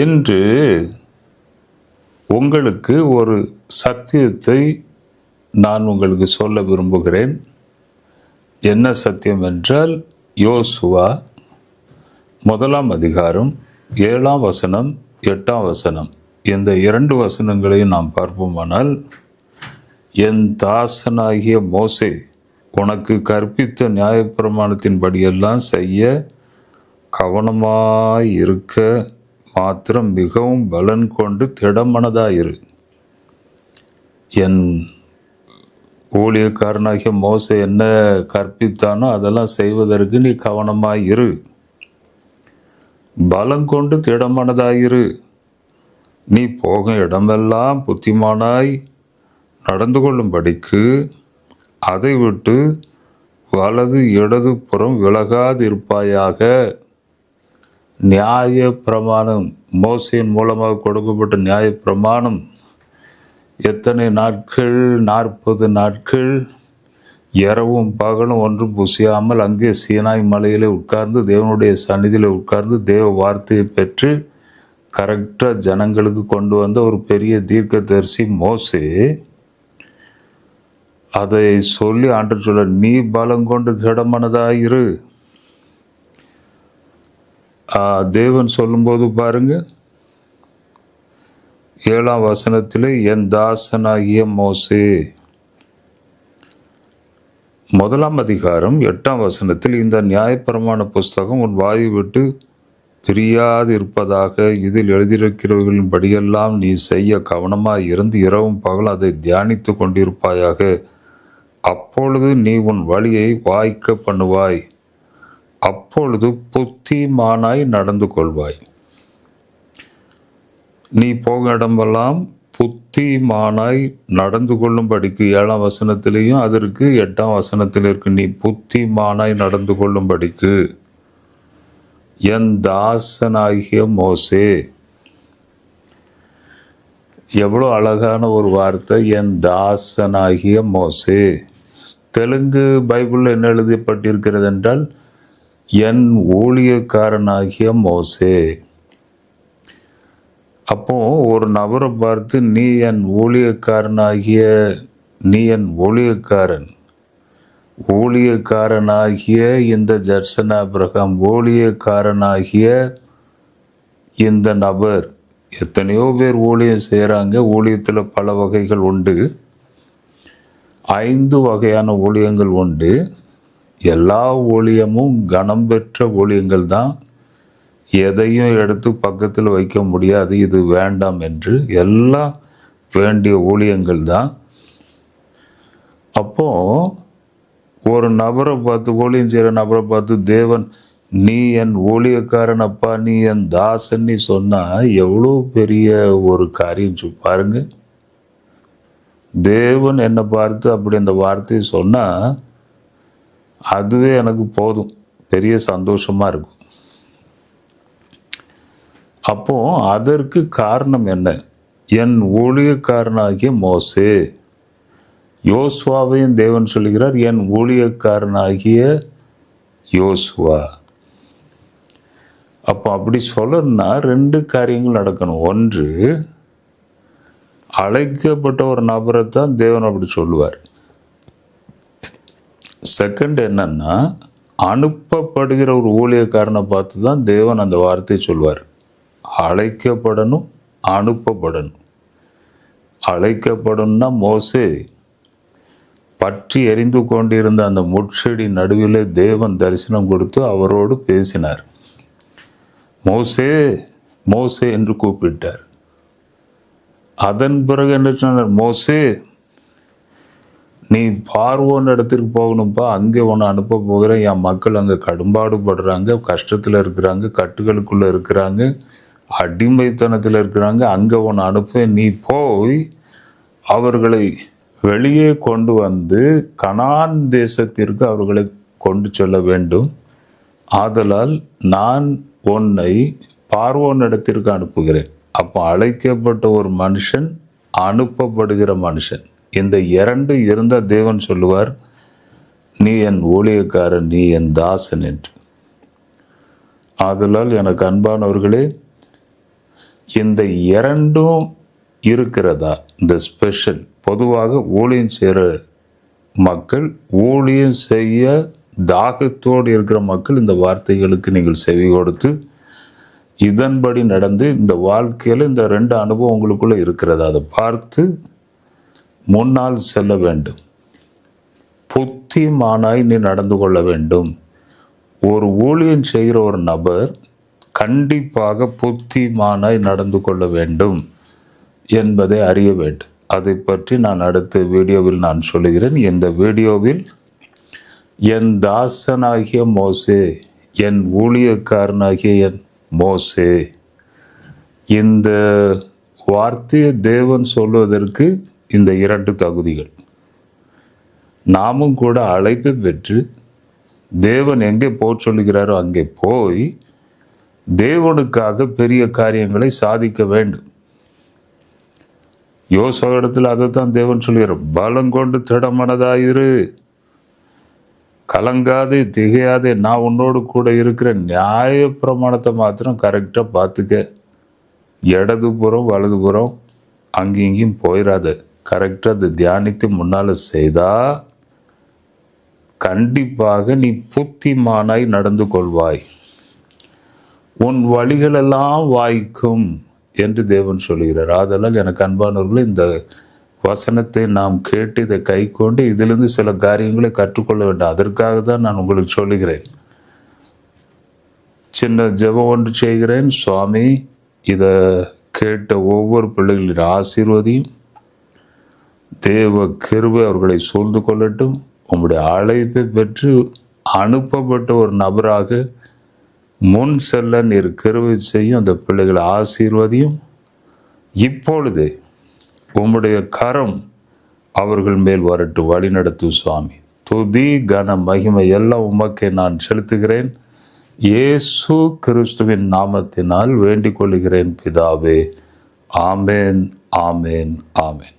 இன்று உங்களுக்கு ஒரு சத்தியத்தை நான் உங்களுக்கு சொல்ல விரும்புகிறேன். என்ன சத்தியம் என்றால், யோசுவா 1 அதிகாரம் 7 வசனம் 8 வசனம், இந்த 2 வசனங்களையும் நாம் பார்ப்போமானால், என் தாசனாகிய மோசே உனக்கு கற்பித்த நியாயப்பிரமாணத்தின்படியெல்லாம் செய்ய கவனமாயிருக்க மாத்திரம் மிகவும் பலன் கொண்டு திடமனதாயிரு. என் ஊழியக்காரனாகிய மோசே என்ன கற்பித்தானோ அதெல்லாம் செய்வதற்கு நீ கவனமாயிரு, பலம் கொண்டு திடமனதாயிரு. நீ போகும் இடமெல்லாம் புத்திமானாய் நடந்து கொள்ளும்படிக்கு அதை விட்டு வலது இடது புறம் விலகாதிருப்பாயாக. நியாய பிரமாணம், மோசையின் மூலமாக கொடுக்கப்பட்ட நியாய பிரமாணம் எத்தனை நாட்கள்? 40 நாட்கள் இரவும் பகலும் ஒன்றும் புசியாமல் அங்கே சீனாய் மலையிலே உட்கார்ந்து தேவனுடைய சந்நிதியில் உட்கார்ந்து தேவ வார்த்தையை பெற்று கரெக்டாக ஜனங்களுக்கு கொண்டு வந்த ஒரு பெரிய தீர்க்கதரிசி மோசே. அதை சொல்லி ஆண்டவர் சொல்ல, நீ பலம் கொண்டு திடமனதாயிரு. தேவன் சொல்லும்போது பாருங்க, 7 வசனத்திலே என் தாசனாகிய மோசே. 1 அதிகாரம் 8 வசனத்தில், இந்த நியாயப்பிரமாண புஸ்தகம் உன் வாயை விட்டு பிரியாது இருப்பதாக, இதில் எழுதியிருக்கிறவர்களின் படியெல்லாம் நீ செய்ய கவனமாய் இருந்து இரவும் பகலும் அதை தியானித்து கொண்டிருப்பாயாக. அப்பொழுது நீ உன் வழியை வாய்க்க பண்ணுவாய், அப்பொழுது புத்திமானாய் நடந்து கொள்வாய். நீ போகும் இடமெல்லாம் புத்திமானாய் நடந்து கொள்ளும்படிக்கு 7 வசனத்திலையும் அதற்கு 8 வசனத்தில் இருக்கு. நீ புத்திமானாய் நடந்து கொள்ளும்படிக்கு என் தாசனாகிய மோசே. எவ்வளோ அழகான ஒரு வார்த்தை, என் தாசனாகிய மோசே. தெலுங்கு பைபிளில் என்ன எழுதப்பட்டிருக்கிறது என்றால், என் ஊழியக்காரனாகிய மோசே. அப்போ ஒரு நபரை பார்த்து நீ என் ஊழியக்காரனாகிய, நீ என் ஊழியக்காரன், ஊழியக்காரனாகிய இந்த ஜட்சன் ஆபிரகாம், ஊழியக்காரனாகிய இந்த நபர். எத்தனையோ பேர் ஊழியம் செய்கிறாங்க. ஊழியத்தில் பல வகைகள் உண்டு. 5 வகையான ஊழியங்கள் உண்டு. எல்லா ஊழியமும் கனம் பெற்ற ஊழியங்கள் தான். எதையும் எடுத்து பக்கத்தில் வைக்க முடியாது, இது வேண்டாம் என்று. எல்லாம் வேண்டிய ஊழியங்கள் தான். அப்போ ஒரு நபரை பார்த்து, ஊழியம் செய்கிற நபரை பார்த்து தேவன், நீ என் ஊழியக்காரன் அப்பா, நீ என் தாசன் நீ சொன்னா எவ்வளோ பெரிய ஒரு காரியம் பாருங்க. தேவன் என்னை பார்த்து அப்படி அந்த வார்த்தையை சொன்னா அதுவே எனக்கு போதும், பெரிய சந்தோஷமா இருக்கும். அப்போ அதற்கு காரணம் என்ன? என் ஊழியக்காரனாகிய மோசே. யோசுவாவையும் தேவன் சொல்லுகிறார், என் ஊழியக்காரனாகிய யோசுவா. அப்போ அப்படி சொல்லணும்னா 2 காரியங்கள் நடக்கணும். ஒன்று, அழைக்கப்பட்ட ஒரு நபரை தான் தேவன் அப்படி சொல்லுவார். செகண்ட் என்னன்னா, அனுப்பப்படுகிற ஒரு ஊழியக்காரனை பார்த்து தான் தேவன் அந்த வார்த்தையை சொல்வார். அழைக்கப்படணும், அனுப்பப்படணும். அழைக்கப்படணும்னா, மோசே பற்றி எரிந்து கொண்டிருந்த அந்த முட்செடி நடுவிலே தேவன் தரிசனம் கொடுத்து அவரோடு பேசினார். மோசே மோசே என்று கூப்பிட்டார். அதன் பிறகு என்ன சொன்னார்? மோசே, நீ பார்வோன் இடத்திற்கு போகணும்ப்பா, அங்கே உன்னை அனுப்ப போகிறேன். என் மக்கள் அங்கே கடும்பாடுபடுறாங்க, கஷ்டத்தில் இருக்கிறாங்க, கட்டுகளுக்குள்ளே இருக்கிறாங்க, அடிமைத்தனத்தில் இருக்கிறாங்க. அங்கே உன்னை அனுப்ப, நீ போய் அவர்களை வெளியே கொண்டு வந்து கனான் தேசத்திற்கு அவர்களை கொண்டு செல்ல வேண்டும். ஆதலால் நான் உன்னை பார்வோன் இடத்திற்கு அனுப்புகிறேன். அப்போ அழைக்கப்பட்ட ஒரு மனுஷன், அனுப்பப்படுகிற மனுஷன், இந்த 2 இருந்த தேவன் சொல்லுவார், நீ என் ஊழியக்காரன், நீ என் தாசன் என்று. ஆதலால் எனக்கு அன்பானவர்களே, இந்த இரண்டும் இருக்கிறதா? இந்த ஸ்பெஷல் பொதுவாக ஊழியம் செய்கிற மக்கள், ஊழியம் செய்ய தாகத்தோடு இருக்கிற மக்கள் இந்த வார்த்தைகளுக்கு நீங்கள் செவி கொடுத்து இதன்படி நடந்து இந்த வாழ்க்கையில் இந்த 2 அனுபவம் உங்களுக்குள்ள இருக்கிறதா? அதை பார்த்து முன்னால் செல்ல வேண்டும். புத்திமானாய் நீ நடந்து கொள்ள வேண்டும். ஒரு ஊழியம் செய்கிற ஒரு நபர் கண்டிப்பாக புத்திமானாய் நடந்து கொள்ள வேண்டும் என்பதை அறிய வேண்டும். அதை பற்றி நான் அடுத்த வீடியோவில் நான் சொல்லுகிறேன். இந்த வீடியோவில் என் தாசனாகிய மோசே, என் ஊழியக்காரனாகிய என் மோசே, இந்த வார்த்தையை தேவன் சொல்வதற்கு இந்த 2 தகுதிகள். நாமும் கூட அழைப்பு பெற்று தேவன் எங்கே போக சொல்லுகிறாரோ அங்கே போய் தேவனுக்காக பெரிய காரியங்களை சாதிக்க வேண்டும். யோசுவா இடத்துல அதைத்தான் தேவன் சொல்கிறார், பலங்கொண்டு திடமனதாயிரு, கலங்காதே திகையாதே, நான் உன்னோடு கூட இருக்கிற. நியாய பிரமாணத்தை மாத்திரம் கரெக்டாக பார்த்துக்க. இடதுபுறம் வலதுபுறம் அங்கேயும் இங்கேயும் போயிடாத. கரெக்டாக அதை தியானித்து முன்னால் செய்தா கண்டிப்பாக நீ புத்திமானாய் நடந்து கொள்வாய். உன் வழிகளெல்லாம் வாய்க்கும் என்று தேவன் சொல்கிறார். ஆதலால் எனக்கு அன்பானவர்களே, இந்த வசனத்தை நாம் கேட்டு இதை கை கொண்டு இதிலிருந்து சில காரியங்களை கற்றுக்கொள்ள வேண்டும். அதற்காக தான் நான் உங்களுக்கு சொல்லுகிறேன். சின்ன ஜெபம் ஒன்று செய்கிறேன். சுவாமி, இதை கேட்ட ஒவ்வொரு பிள்ளைகளின் ஆசீர்வதியும் தேவ கிருபை அவர்களை சூழ்ந்து கொள்ளட்டும். உங்களுடைய அழைப்பை பெற்று அனுப்பப்பட்ட ஒரு நபராக முன் செல்ல நீர் கிருபை செய்யும். அந்த பிள்ளைகளை ஆசீர்வதியும். இப்பொழுது உம்முடைய கரம் அவர்கள் மேல் வரட்டு, வழி நடத்தும் சுவாமி. துதி கன மகிமை எல்லாம் உமக்கே நான் செலுத்துகிறேன். இயேசு கிறிஸ்துவின் நாமத்தினால் வேண்டிக் கொள்கிறேன் பிதாவே. ஆமேன், ஆமேன், ஆமேன்.